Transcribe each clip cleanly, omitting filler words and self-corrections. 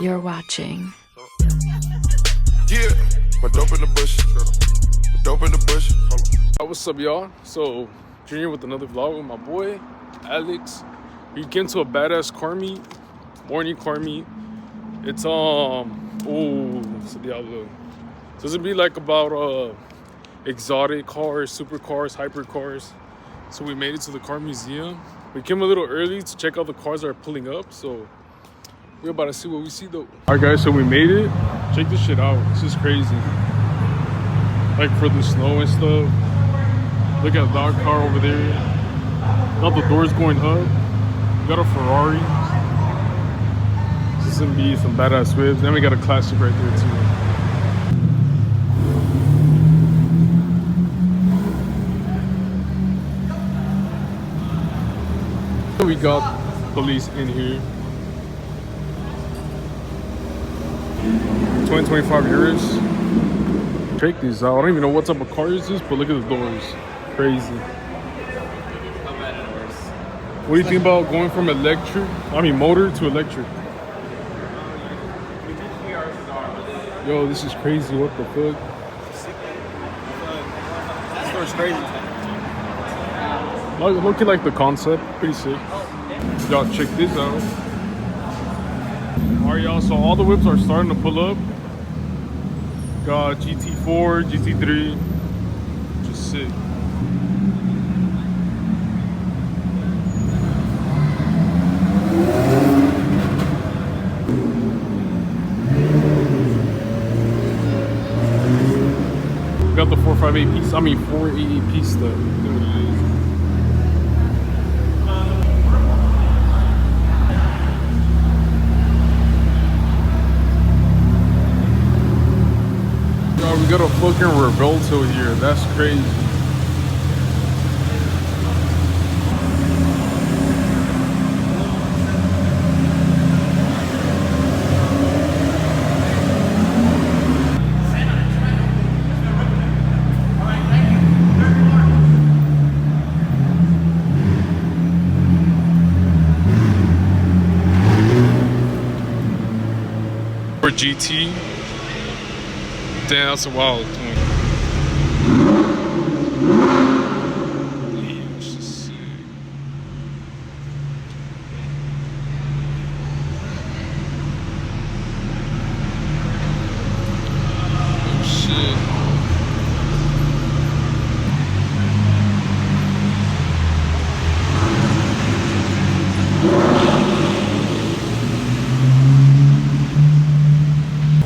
You're watching. Yeah, my dope in the bush. Dope in the bush. What's up, y'all? So, Junior with another vlog with my boy, Alex. We came to a badass car meet, morning car meet. It's so the outlook. So this would be like about exotic cars, supercars, hypercars. So we made it to the car museum. We came a little early to check out the cars that are pulling up. So we're about to see what we see though. All right, guys. So we made it. Check this shit out. This is crazy. Like for the snow and stuff. Look at that car over there. Got the doors going up. We got a Ferrari. This is gonna be some badass whips. Then we got a classic right there too. We got police in here. 20-25 euros. Check these out. I don't even know what type of car is this, but look at the doors. Crazy. What do you think about going from motor to electric? Yo, this is crazy. What the fuck? This store's crazy. Looking like the concept. Pretty sick. Y'all check this out. Alright, y'all. So all the whips are starting to pull up. Got GT4, GT3. Just sick. Got the 458 piece. 488 piece stuff. Look what it is. Yo, we got a fucking Revolto here. That's crazy. For GT, damn, that's a wild one. Yeah, let's just see. Oh shit.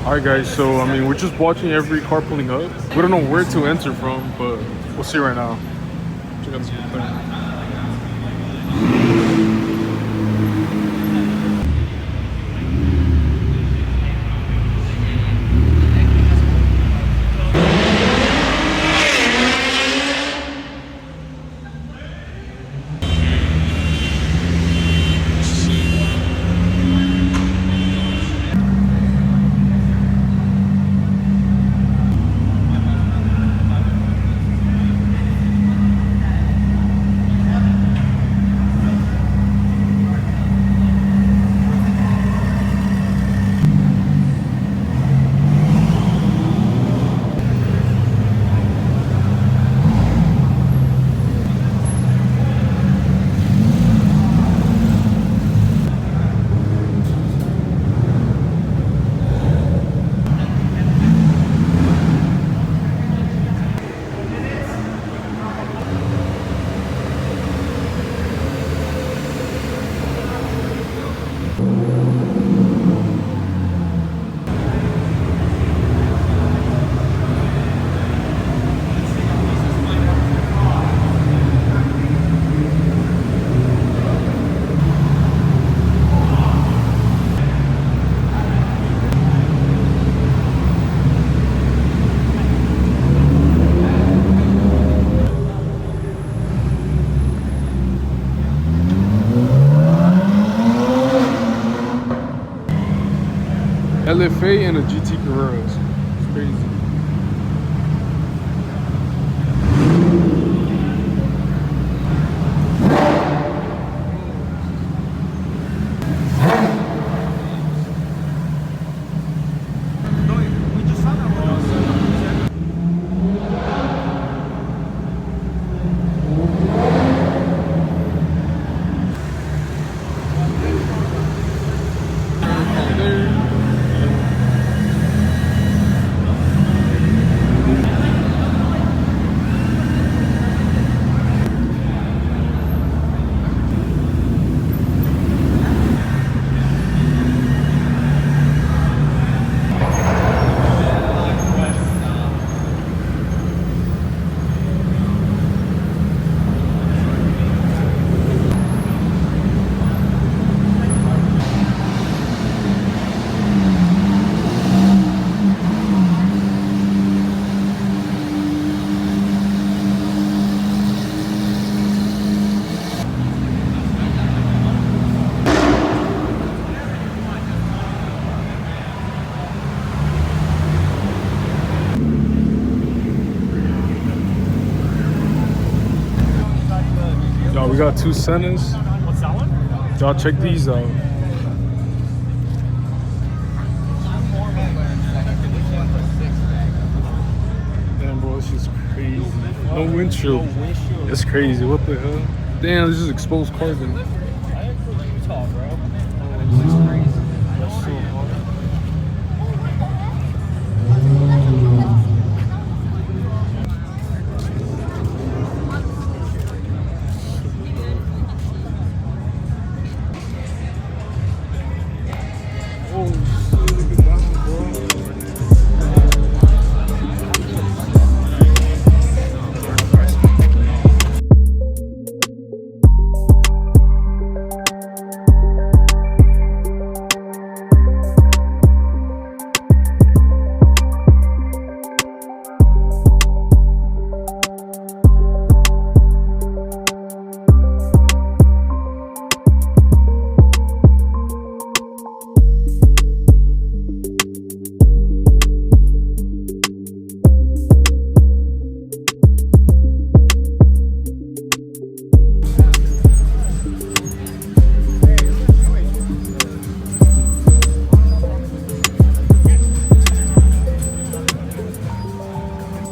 Alright guys, so we're just watching every car pulling up. We don't know where to enter from, but we'll see right now. Check out this thing. LFA and a GT Carrera. It's crazy. got 2 Sennas. What's that one? Y'all check these out. Damn, bro, this is crazy. No windshield. It's crazy. What the hell? Damn, this is exposed carbon. I am from Utah, bro. This is crazy. That's so hard.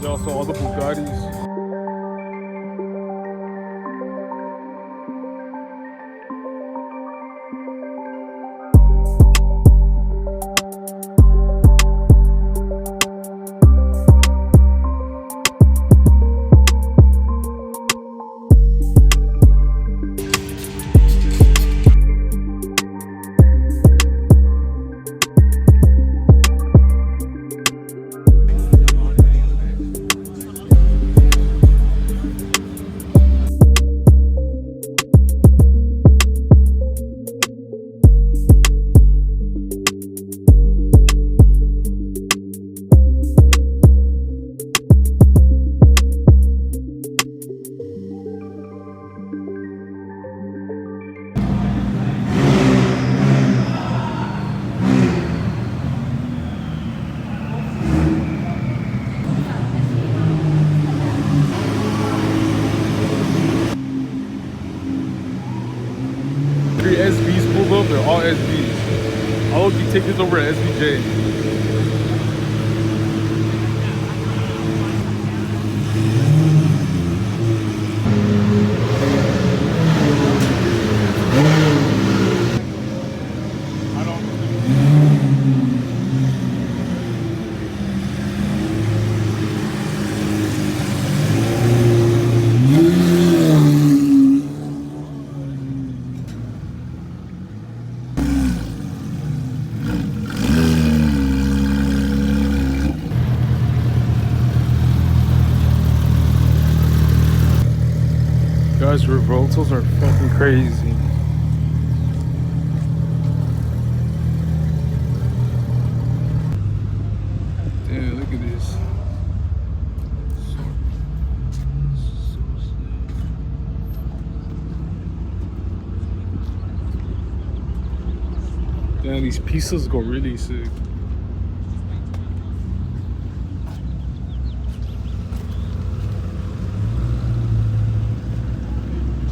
Also, all the Bugattis. SVs pulled up, they're all SVs. I'll be taking this over at SVJ. Guys, revoltos are fucking crazy. Damn, look at this. Damn, these pieces go really sick.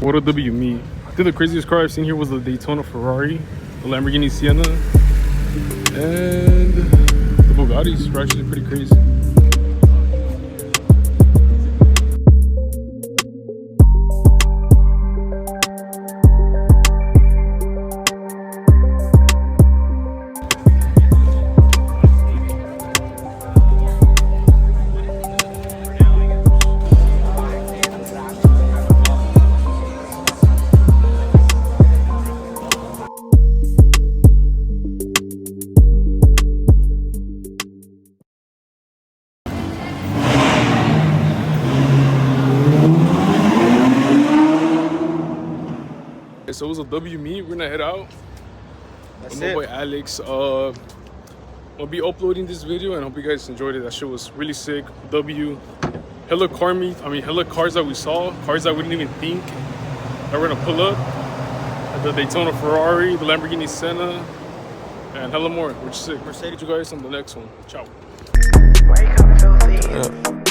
What a WME. I think the craziest car I've seen here was the Daytona Ferrari, the Lamborghini Sienna, and the Bugattis were actually pretty crazy. So it was a WME. We're gonna head out. That's my boy Alex. I'll be uploading this video and hope you guys enjoyed it. That shit was really sick. Hella car meet. I mean, hella cars that we saw, cars that we didn't even think that we're gonna pull up. The Daytona Ferrari, the Lamborghini Sienna, and hella more, which is sick. Mercedes, you guys on the next one. Ciao. Wake up, filthy.